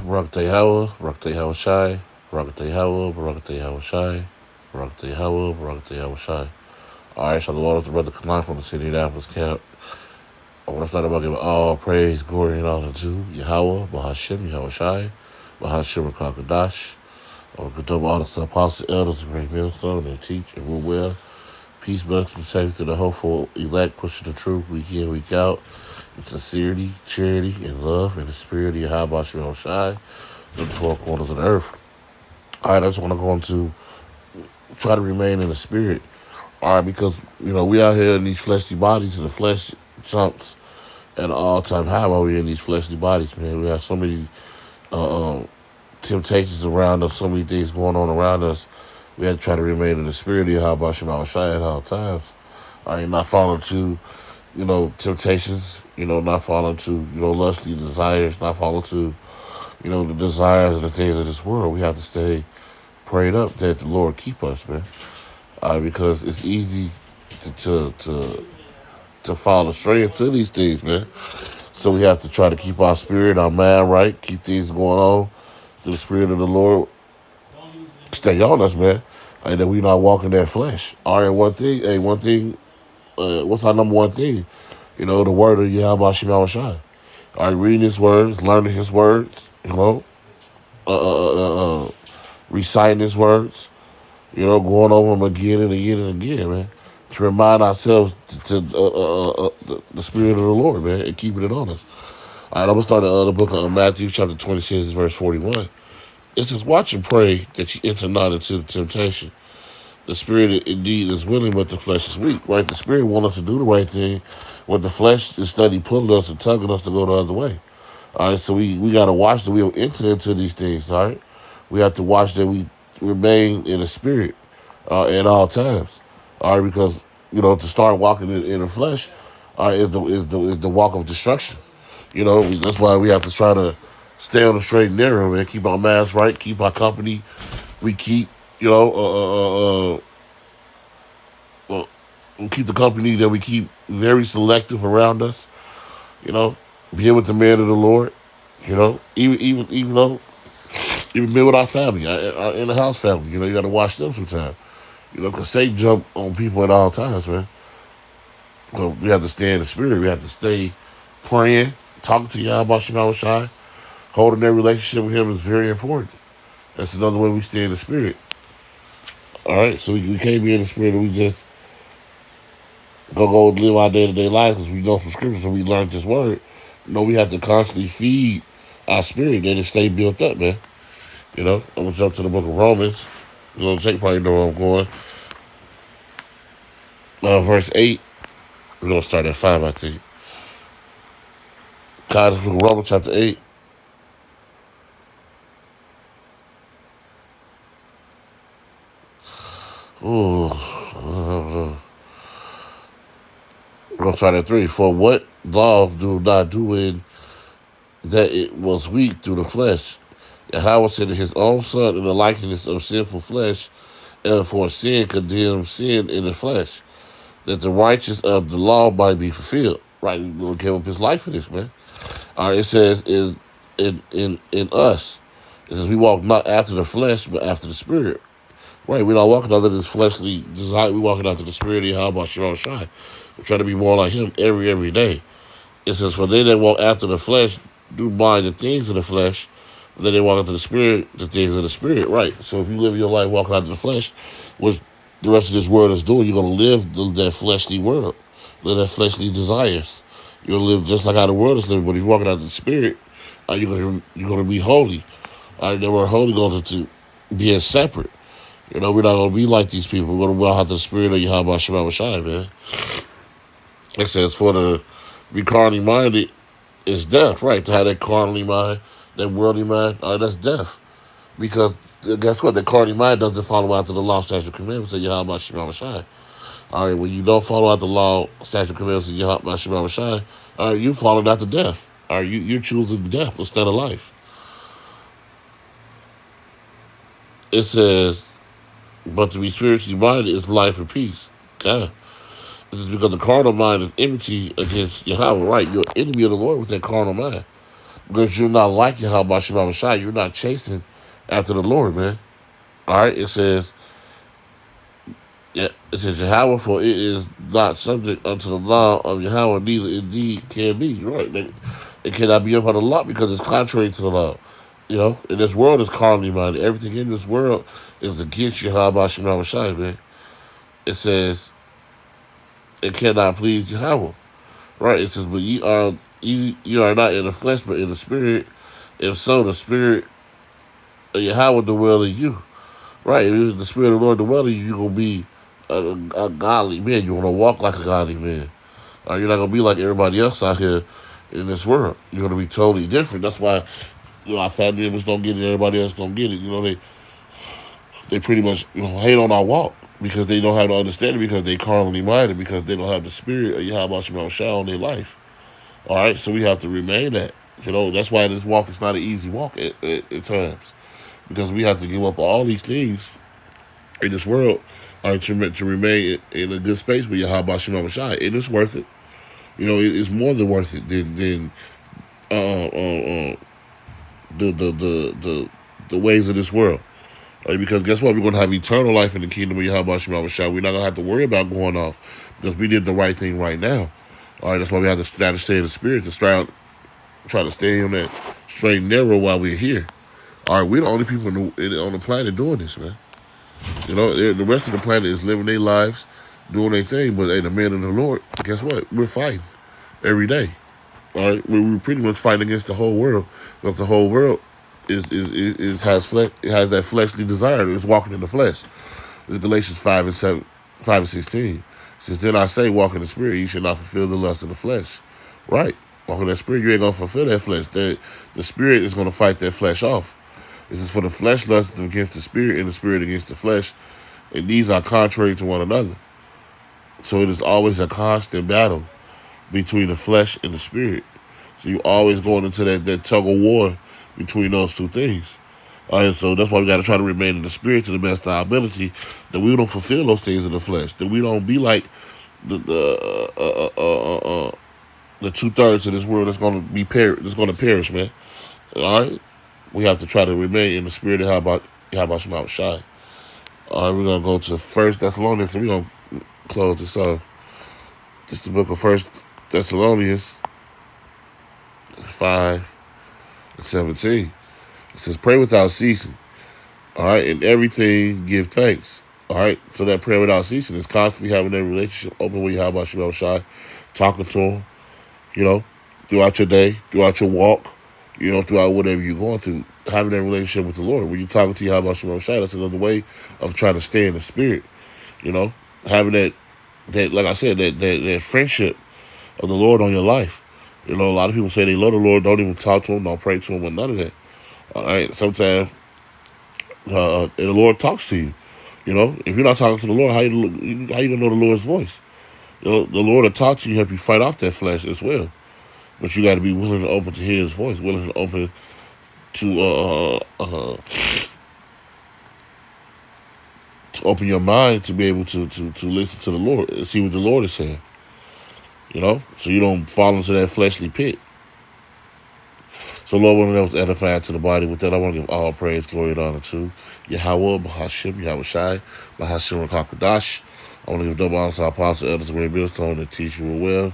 Barakatah Yahweh, Barakatah Yahweh Shai, Barakatah Yahweh, Barakatah Yahweh Shai, Barakatah Yahweh, Barakatah Yahweh Shai. Alright, so the Lord is the brother Kanan from the city of Indianapolis camp. I want to start about giving all praise, glory, and honor to Yahweh, Bahashem, Yahweh Shai, Bahashem, Kakadash. I want to give all the apostles, elders, and great millstone, and teach and rule well. Peace, blessings, and safety to the hopeful elect, pushing the truth week in, week out. In sincerity, charity, and love, and the spirit of Yahweh Shem Shai, to the 12 corners of the earth. All right, I just want to go into try to remain in the spirit. All right, because, we out here in these fleshly bodies, and the flesh jumps at an all-time high while we're in these fleshly bodies, man. We have so many temptations around us, so many things going on around us. We have to try to remain in the spirit of Yahweh Shem Shai at all times. All right, not falling to temptations, not falling to, lustly desires, not falling to, the desires and the things of this world. We have to stay prayed up that the Lord keep us, man. Because it's easy to fall astray into these things, man. So we have to try to keep our spirit, our mind right, keep things going on through the spirit of the Lord. Stay on us, man. And that we not walking that flesh. All right, one thing, what's our number one thing? The word of Yahweh Shem Shai. All right, reading his words, learning his words, reciting his words, going over them again and again and again, man, to remind ourselves to the spirit of the Lord, man, and keeping it on us. All right, I'm going to start the book of Matthew, chapter 26, verse 41. It says, watch and pray that you enter not into the temptation. The spirit indeed is willing, but the flesh is weak, right? The spirit wants us to do the right thing, but the flesh is steady pulling us and tugging us to go the other way. All right, so we got to watch that we don't enter into these things, all right? We have to watch that we remain in the spirit at all times, all right? Because, to start walking in the flesh is the walk of destruction. That's why we have to try to stay on the straight and narrow, man. Keep our minds right, keep our company. We keep, we'll keep the company that we keep very selective around us. Being with the man of the Lord. Even though, even being with our family, our in the house family. You got to watch them sometimes. Because Satan jump on people at all times, man. So we have to stay in the spirit. We have to stay praying, talking to Yahweh Shem Shai. Holding that relationship with him is very important. That's another way we stay in the spirit. All right, so we can't be in the spirit and we just go live our day-to-day life because we know from scripture and we learned this word. We have to constantly feed our spirit that it stay built up, man. I'm going to jump to the book of Romans. Jake probably know where I'm going. Verse 8. We're going to start at 5, I think. God, this book of Romans, chapter 8. Ooh, we're going to start at 3. For what law do not do in that it was weak through the flesh? Yahweh sent his own son in the likeness of sinful flesh, and for sin condemned sin in the flesh, that the righteous of the law might be fulfilled. Right, the Lord gave up his life for this, man. All right, it says in us, it says we walk not after the flesh, but after the spirit. Right, we're not walking after this fleshly desire. We're walking after the spirit of Yahweh Shem Shai. We're trying to be more like him every day. It says, for they that walk after the flesh do mind the things of the flesh, but then they walk after the spirit, the things of the spirit. Right, so if you live your life walking after the flesh, what the rest of this world is doing, you're going to live that fleshly world, live that fleshly desires. You're going to live just like how the world is living, but if you're walking after the spirit, you're going to be holy. That word holy goes into being separate. We're not going to be like these people. We're going to walk out the spirit of Yahweh Shem Shai, man. It says, for the be carnally minded is death, right? To have that carnally mind, that worldly mind, that's death. Because guess what? The carnally mind doesn't follow after the law, statute, commandments of Yahweh Shem Shai. All right, when you don't follow out the law, statute, commandments of Yahweh Shem Shai, all right, you following after death. All right, you're choosing death instead of life. It says, but to be spiritually minded is life and peace. God. This is because the carnal mind is enmity against Yahweh, right? You're an enemy of the Lord with that carnal mind. because you're not like Yahweh Shema Shai. You're not chasing after the Lord, man. All right, it says, yeah, it says Yahweh, for it is not subject unto the law of Yahweh, neither indeed can be. Right, it cannot be up on the law because it's contrary to the law. You know, and this world is carnally minded. Everything in this world is against Yahweh Shema Shai, man. It says it cannot please Yahweh. Right, it says, but ye are not in the flesh, but in the spirit. If so, the spirit of Yahweh dwell in you. Right, if the spirit of the Lord dwell in you, you're gonna be a godly man. You're gonna walk like a godly man. You're not gonna be like everybody else out here in this world. You're gonna be totally different. That's why our family members don't get it. Everybody else don't get it. They pretty much hate on our walk because they don't have the understanding, because they carnally minded, because they don't have the spirit of Yahweh Shema Shai on their life. All right, so we have to remain that. That's why this walk is not an easy walk at times, because we have to give up all these things in this world, all right, to remain in a good space with Yahweh Shema Shai. And it's worth it. It's more than worth it than the ways of this world. Right, because guess what? We're going to have eternal life in the kingdom of Yahweh Shema Shai. We're not going to have to worry about going off because we did the right thing right now. All right, that's why we have to try to stay in the spirit, to try to stay on that straight and narrow while we're here. All right, we're the only people on the planet doing this, man. The rest of the planet is living their lives, doing their thing, but the men of the Lord, guess what? We're fighting every day. All right, we're pretty much fighting against the whole world, because the whole world has that fleshly desire. It's walking in the flesh. It's Galatians 5:16. It says, then I say, walk in the spirit, you should not fulfill the lust of the flesh. Right. Walk in that spirit, you ain't going to fulfill that flesh. The spirit is going to fight that flesh off. This is for the flesh lust against the spirit, and the spirit against the flesh. And these are contrary to one another. So it is always a constant battle between the flesh and the spirit. So you're always going into that tug of war between those two things. So that's why we got to try to remain in the spirit to the best of our ability, that we don't fulfill those things in the flesh, that we don't be like the 2/3 of this world that's going to perish, man. All right, we have to try to remain in the spirit of Yahweh Shema Shai. All right, we're gonna go to 1 Thessalonians, and we're gonna close this off. This is the book of 1 Thessalonians 5:17. It says, pray without ceasing. All right, and everything give thanks. All right, so that prayer without ceasing is constantly having that relationship open with Yahweh Shema Shai, talking to him, throughout your day, throughout your walk, throughout whatever you're going through, having that relationship with the Lord. When you're talking to Yahweh Shema Shai, that's another way of trying to stay in the spirit. Having that like I said, that friendship of the Lord on your life. A lot of people say they love the Lord, don't even talk to him, don't pray to him, or none of that. All right, sometimes the Lord talks to you. If you're not talking to the Lord, how you gonna know the Lord's voice? The Lord will talk to you, help you fight off that flesh as well. But you got to be willing to open to hear His voice, willing to open to open your mind to be able to listen to the Lord and see what the Lord is saying. So you don't fall into that fleshly pit. So Lord, one of those edifying to the body. With that, I want to give all praise, glory, and honor to Yahweh, Bahashim, Yahweh Shai, Bahashim, Rakakadash. I want to give double honor to our apostles, elders, and great millstone that teach you well.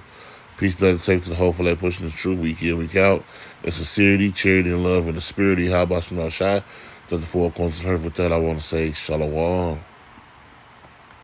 Peace, blessing, safety, the whole for that pushing the truth week in, week out. And sincerity, charity, and love, and the spirit of Yahweh Shai. That the four corners of earth. With that, I want to say Shalom.